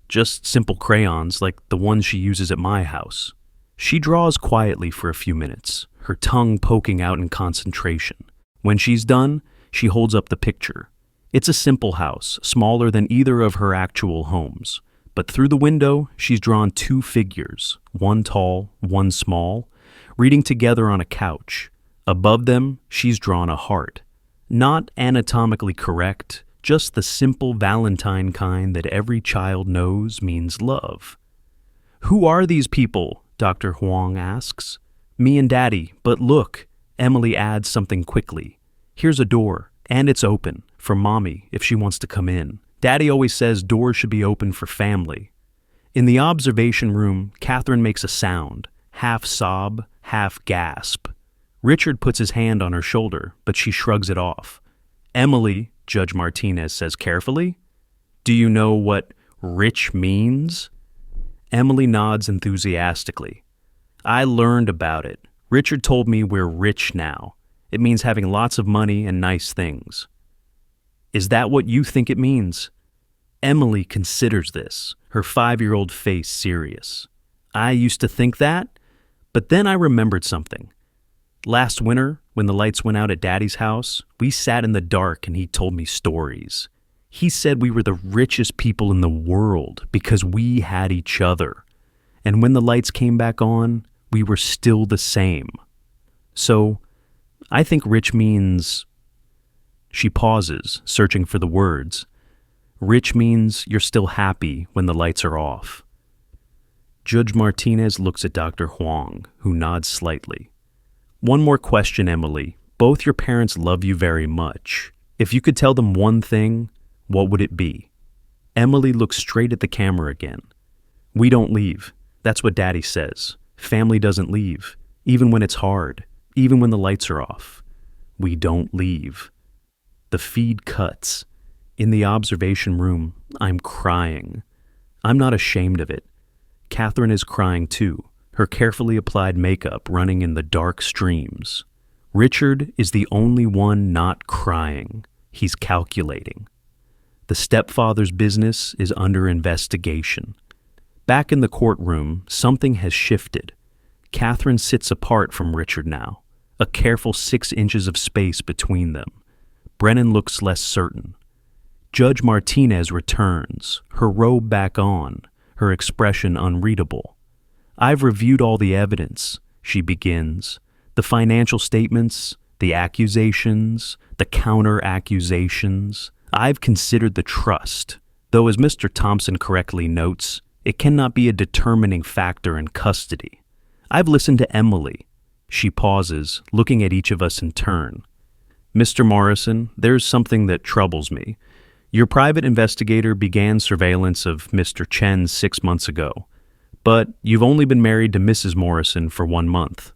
just simple crayons like the ones she uses at my house. She draws quietly for a few minutes, her tongue poking out in concentration. When she's done, she holds up the picture. It's a simple house, smaller than either of her actual homes. But through the window, she's drawn two figures, one tall, one small, reading together on a couch. Above them, she's drawn a heart. Not anatomically correct, just the simple Valentine kind that every child knows means love. "Who are these people?" Dr. Huang asks. "Me and Daddy, but look," Emily adds something quickly. "Here's a door, and it's open, for Mommy if she wants to come in. Daddy always says doors should be open for family." In the observation room, Catherine makes a sound, half sob, half gasp. Richard puts his hand on her shoulder, but she shrugs it off. "Emily," Judge Martinez says carefully, "do you know what rich means?" Emily nods enthusiastically. "I learned about it. Richard told me we're rich now. It means having lots of money and nice things." "Is that what you think it means?" Emily considers this, her 5-year-old face serious. "I used to think that, but then I remembered something. Last winter, when the lights went out at Daddy's house, we sat in the dark and he told me stories. He said we were the richest people in the world because we had each other. And when the lights came back on, we were still the same. So, I think rich means—" She pauses, searching for the words. "Rich means you're still happy when the lights are off." Judge Martinez looks at Dr. Huang, who nods slightly. "One more question, Emily. Both your parents love you very much. If you could tell them one thing, what would it be?" Emily looks straight at the camera again. "We don't leave. That's what Daddy says. Family doesn't leave, even when it's hard, even when the lights are off. We don't leave." The feed cuts. In the observation room, I'm crying. I'm not ashamed of it. Catherine is crying too, her carefully applied makeup running in the dark streams. Richard is the only one not crying. He's calculating. The stepfather's business is under investigation. Back in the courtroom, something has shifted. Catherine sits apart from Richard now, a careful 6 inches of space between them. Brennan looks less certain. Judge Martinez returns, her robe back on, her expression unreadable. "I've reviewed all the evidence," she begins. "The financial statements, the accusations, the counter-accusations. I've considered the trust, though as Mr. Thompson correctly notes, it cannot be a determining factor in custody. I've listened to Emily." She pauses, looking at each of us in turn. "Mr. Morrison, there's something that troubles me. Your private investigator began surveillance of Mr. Chen 6 months ago, but you've only been married to Mrs. Morrison for 1 month.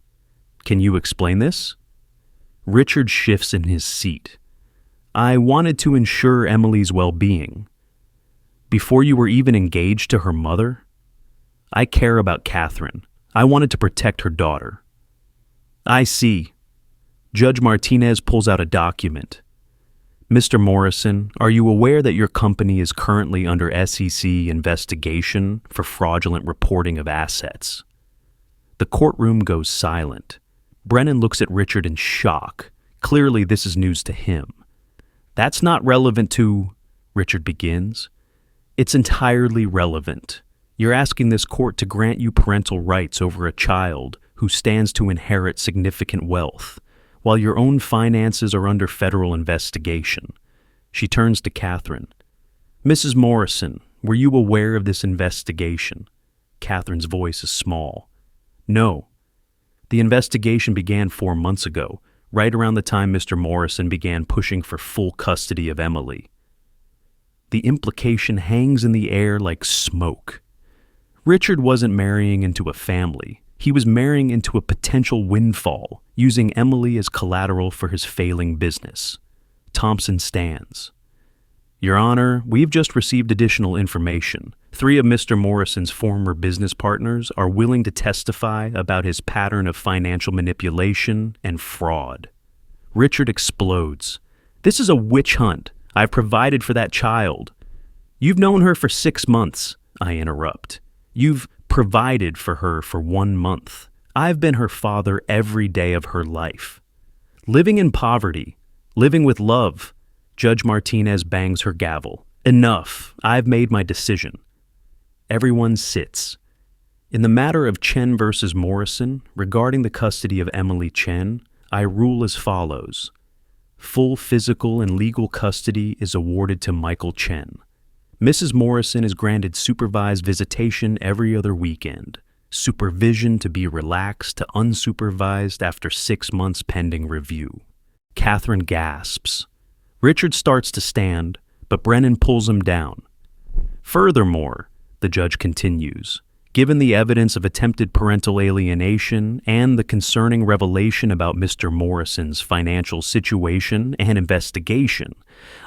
Can you explain this?" Richard shifts in his seat. "I wanted to ensure Emily's well-being. Before you were even engaged to her mother? I care about Catherine. I wanted to protect her daughter." "I see." Judge Martinez pulls out a document. "Mr. Morrison, are you aware that your company is currently under SEC investigation for fraudulent reporting of assets?" The courtroom goes silent. Brennan looks at Richard in shock. Clearly, this is news to him. "That's not relevant to," Richard begins. "It's entirely relevant. You're asking this court to grant you parental rights over a child who stands to inherit significant wealth, while your own finances are under federal investigation." She turns to Catherine. "Mrs. Morrison, were you aware of this investigation?" Catherine's voice is small. "No. The investigation began 4 months ago, right around the time Mr. Morrison began pushing for full custody of Emily." The implication hangs in the air like smoke. Richard wasn't marrying into a family. He was marrying into a potential windfall, using Emily as collateral for his failing business. Thompson stands. "Your Honor, we've just received additional information. 3 of Mr. Morrison's former business partners are willing to testify about his pattern of financial manipulation and fraud." Richard explodes. "This is a witch hunt. I've provided for that child." "You've known her for 6 months, I interrupt. "You've provided for her for 1 month. I've been her father every day of her life. Living in poverty, living with love." Judge Martinez bangs her gavel. "Enough. I've made my decision." Everyone sits. In the matter of Chen versus Morrison, regarding the custody of Emily Chen, I rule as follows. Full physical and legal custody is awarded to Michael Chen. Mrs. Morrison is granted supervised visitation every other weekend, supervision to be relaxed to unsupervised after 6 months pending review. Catherine gasps. Richard starts to stand, but Brennan pulls him down. "Furthermore," the judge continues, "given the evidence of attempted parental alienation and the concerning revelation about Mr. Morrison's financial situation and investigation,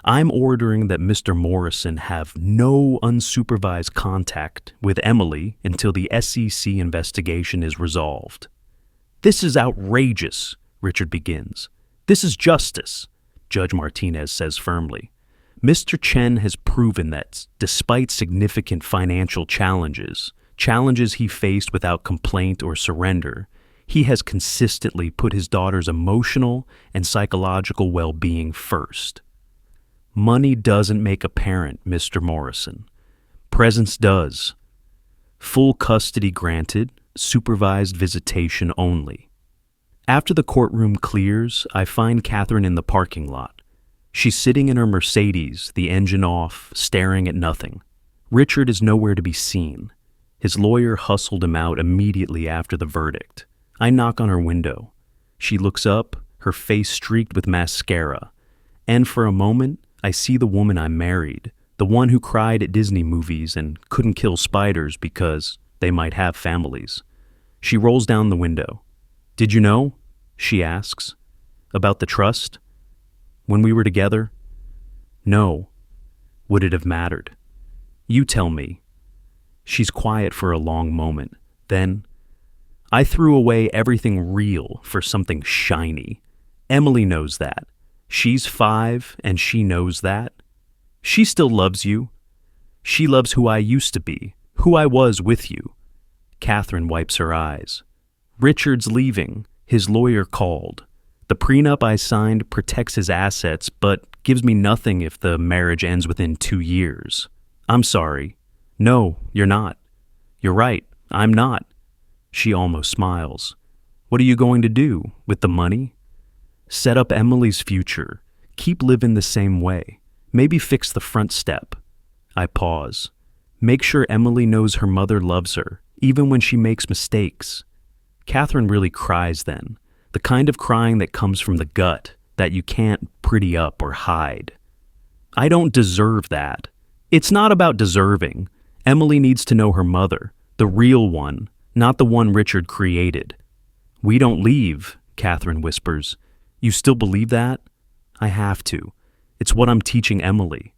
I'm ordering that Mr. Morrison have no unsupervised contact with Emily until the SEC investigation is resolved." "This is outrageous," Richard begins. "This is justice," Judge Martinez says firmly. "Mr. Chen has proven that, despite significant financial challenges he faced without complaint or surrender, he has consistently put his daughter's emotional and psychological well-being first. Money doesn't make a parent, Mr. Morrison. Presence does. Full custody granted, supervised visitation only." After the courtroom clears, I find Catherine in the parking lot. She's sitting in her Mercedes, the engine off, staring at nothing. Richard is nowhere to be seen. His lawyer hustled him out immediately after the verdict. I knock on her window. She looks up, her face streaked with mascara, and for a moment, I see the woman I married, the one who cried at Disney movies and couldn't kill spiders because they might have families. She rolls down the window. "Did you know?" she asks. "About the trust? When we were together?" "No. Would it have mattered? You tell me." She's quiet for a long moment. Then, "I threw away everything real for something shiny. Emily knows that. She's 5 and she knows that." She still loves you. She loves who I used to be, who I was with you. Catherine wipes her eyes. Richard's leaving. His lawyer called. The prenup I signed protects his assets, but gives me nothing if the marriage ends within 2 years. I'm sorry. No, you're not. You're right. I'm not. She almost smiles. What are you going to do with the money? Set up Emily's future. Keep living the same way. Maybe fix the front step. I pause. Make sure Emily knows her mother loves her, even when she makes mistakes. Catherine really cries then, the kind of crying that comes from the gut, that you can't pretty up or hide. I don't deserve that. It's not about deserving. Emily needs to know her mother, the real one, not the one Richard created. We don't leave, Catherine whispers. You still believe that? I have to. It's what I'm teaching Emily.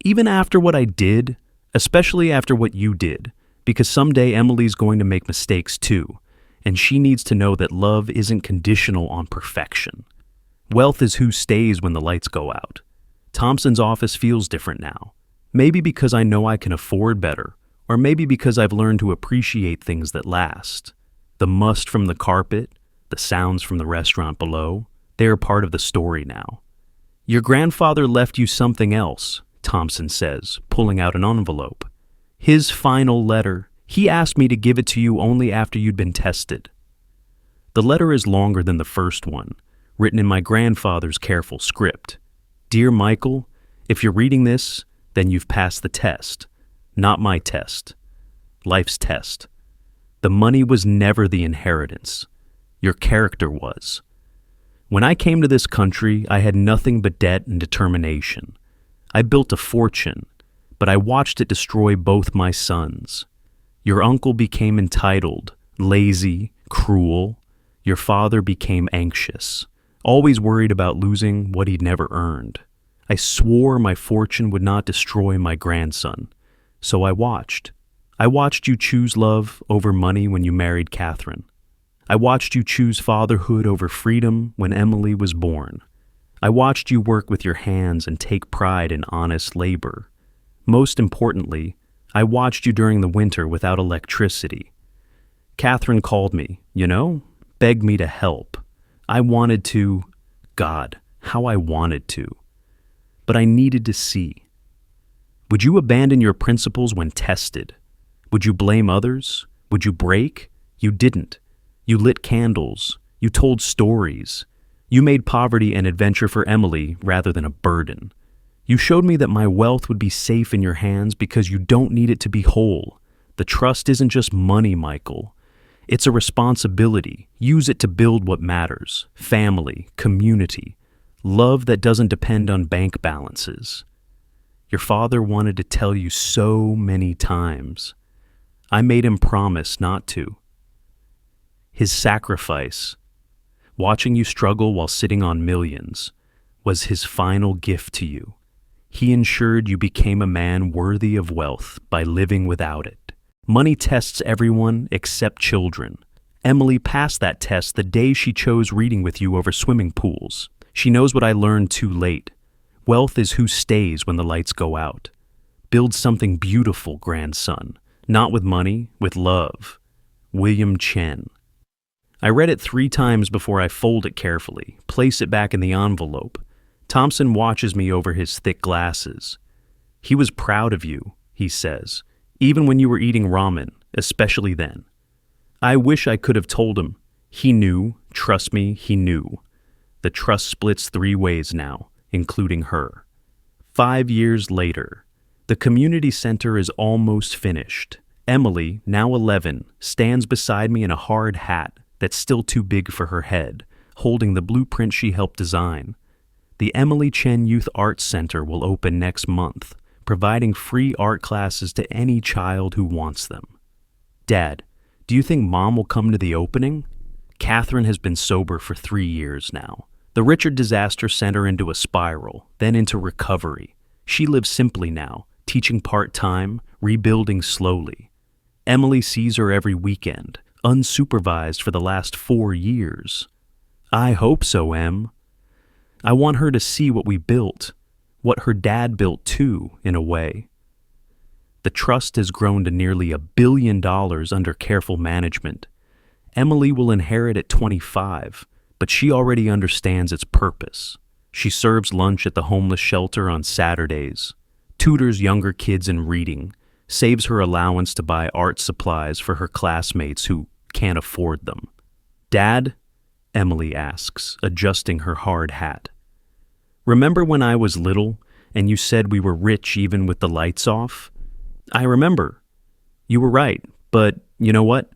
Even after what I did, especially after what you did, because someday Emily's going to make mistakes too, and she needs to know that love isn't conditional on perfection. Wealth is who stays when the lights go out. Thompson's office feels different now. Maybe because I know I can afford better, or maybe because I've learned to appreciate things that last. The must from the carpet, the sounds from the restaurant below, they are part of the story now. Your grandfather left you something else, Thompson says, pulling out an envelope. His final letter. He asked me to give it to you only after you'd been tested. The letter is longer than the first one, written in my grandfather's careful script. Dear Michael, if you're reading this, then you've passed the test. Not my test. Life's test. The money was never the inheritance. Your character was. When I came to this country, I had nothing but debt and determination. I built a fortune, but I watched it destroy both my sons. Your uncle became entitled, lazy, cruel. Your father became anxious, always worried about losing what he'd never earned. I swore my fortune would not destroy my grandson, so I watched. I watched you choose love over money when you married Catherine. I watched you choose fatherhood over freedom when Emily was born. I watched you work with your hands and take pride in honest labor. Most importantly, I watched you during the winter without electricity. Catherine called me, begged me to help. I wanted to, God, how I wanted to. But I needed to see. Would you abandon your principles when tested? Would you blame others? Would you break? You didn't. You lit candles. You told stories. You made poverty an adventure for Emily rather than a burden. You showed me that my wealth would be safe in your hands because you don't need it to be whole. The trust isn't just money, Michael. It's a responsibility. Use it to build what matters. Family, community, love that doesn't depend on bank balances. Your father wanted to tell you so many times. I made him promise not to. His sacrifice, watching you struggle while sitting on millions, was his final gift to you. He ensured you became a man worthy of wealth by living without it. Money tests everyone except children. Emily passed that test the day she chose reading with you over swimming pools. She knows what I learned too late. Wealth is who stays when the lights go out. Build something beautiful, grandson. Not with money, with love. William Chen. I read it 3 times before I fold it carefully, place it back in the envelope. Thompson watches me over his thick glasses. He was proud of you, he says, even when you were eating ramen, especially then. I wish I could have told him. He knew, trust me, he knew. The trust splits 3 ways now, including her. 5 years later, the community center is almost finished. Emily, now 11, stands beside me in a hard hat that's still too big for her head, holding the blueprint she helped design. The Emily Chen Youth Arts Center will open next month, providing free art classes to any child who wants them. Dad, do you think Mom will come to the opening? Catherine has been sober for 3 years now. The Richard disaster sent her into a spiral, then into recovery. She lives simply now, teaching part-time, rebuilding slowly. Emily sees her every weekend, unsupervised for the last 4 years. I hope so, Em. I want her to see what we built. what her dad built too, in a way. The trust has grown to nearly $1 billion under careful management. Emily will inherit at 25, but she already understands its purpose. She serves lunch at the homeless shelter on Saturdays, tutors younger kids in reading, saves her allowance to buy art supplies for her classmates who can't afford them. "Dad?" Emily asks, adjusting her hard hat. "Remember when I was little and you said we were rich even with the lights off?" "I remember. You were right, but you know what?"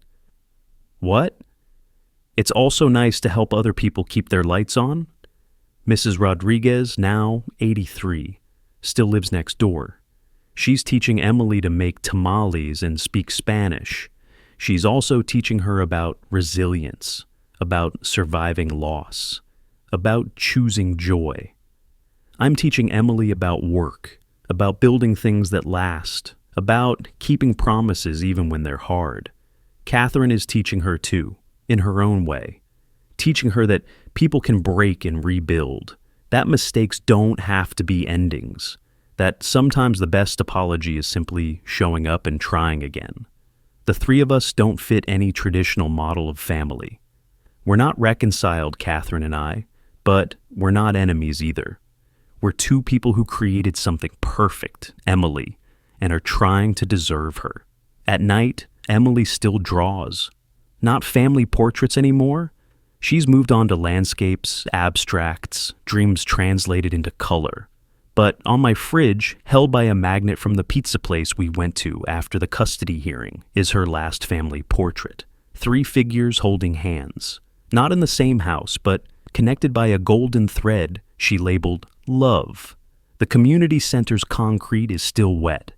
"What?" "It's also nice to help other people keep their lights on." Mrs. Rodriguez, now 83, still lives next door. She's teaching Emily to make tamales and speak Spanish. She's also teaching her about resilience, about surviving loss, about choosing joy. I'm teaching Emily about work, about building things that last, about keeping promises even when they're hard. Catherine is teaching her too, in her own way, teaching her that people can break and rebuild, that mistakes don't have to be endings, that sometimes the best apology is simply showing up and trying again. The three of us don't fit any traditional model of family. We're not reconciled, Catherine and I, but we're not enemies either. We're two people who created something perfect, Emily, and are trying to deserve her. At night, Emily still draws. Not family portraits anymore. She's moved on to landscapes, abstracts, dreams translated into color. But on my fridge, held by a magnet from the pizza place we went to after the custody hearing, is her last family portrait. 3 figures holding hands. Not in the same house, but connected by a golden thread she labeled love. The community center's concrete is still wet.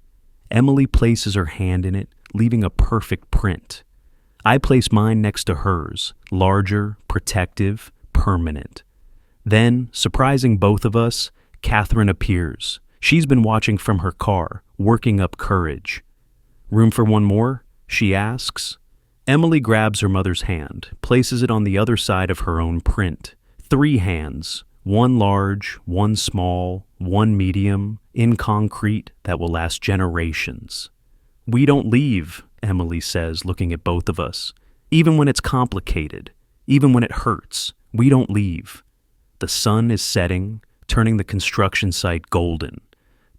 Emily places her hand in it, leaving a perfect print. I place mine next to hers, larger, protective, permanent. Then, surprising both of us, Catherine appears. She's been watching from her car, working up courage. "Room for one more?" she asks. Emily grabs her mother's hand, places it on the other side of her own print. 3 hands, one large, one small, one medium, in concrete that will last generations. "We don't leave," Emily says, looking at both of us. "Even when it's complicated, even when it hurts, we don't leave." The sun is setting, turning the construction site golden.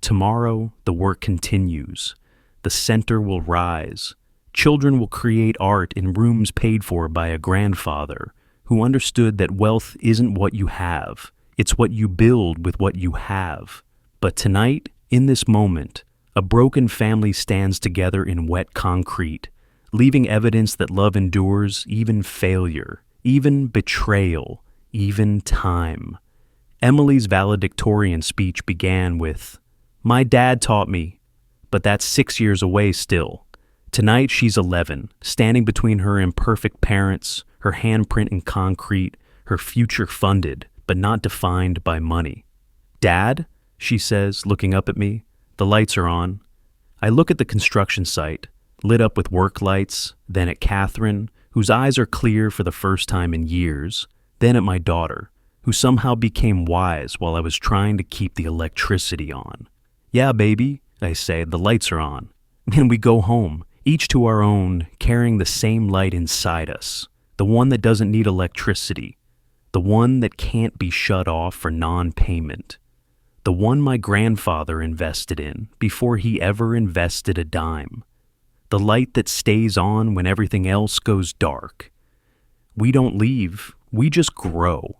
Tomorrow, the work continues. The center will rise. Children will create art in rooms paid for by a grandfather who understood that wealth isn't what you have, it's what you build with what you have. But tonight, in this moment, a broken family stands together in wet concrete, leaving evidence that love endures even failure, even betrayal, even time. Emily's valedictorian speech began with, "My dad taught me," but that's 6 years away still. Tonight she's 11, standing between her imperfect parents, her handprint in concrete, her future funded, but not defined by money. "Dad?" she says, looking up at me. The lights are on. I look at the construction site, lit up with work lights, then at Catherine, whose eyes are clear for the first time in years, then at my daughter, who somehow became wise while I was trying to keep the electricity on. "Yeah, baby," I say, "the lights are on." And we go home, each to our own, carrying the same light inside us, the one that doesn't need electricity, the one that can't be shut off for non-payment, the one my grandfather invested in before he ever invested a dime, the light that stays on when everything else goes dark. We don't leave, we just grow.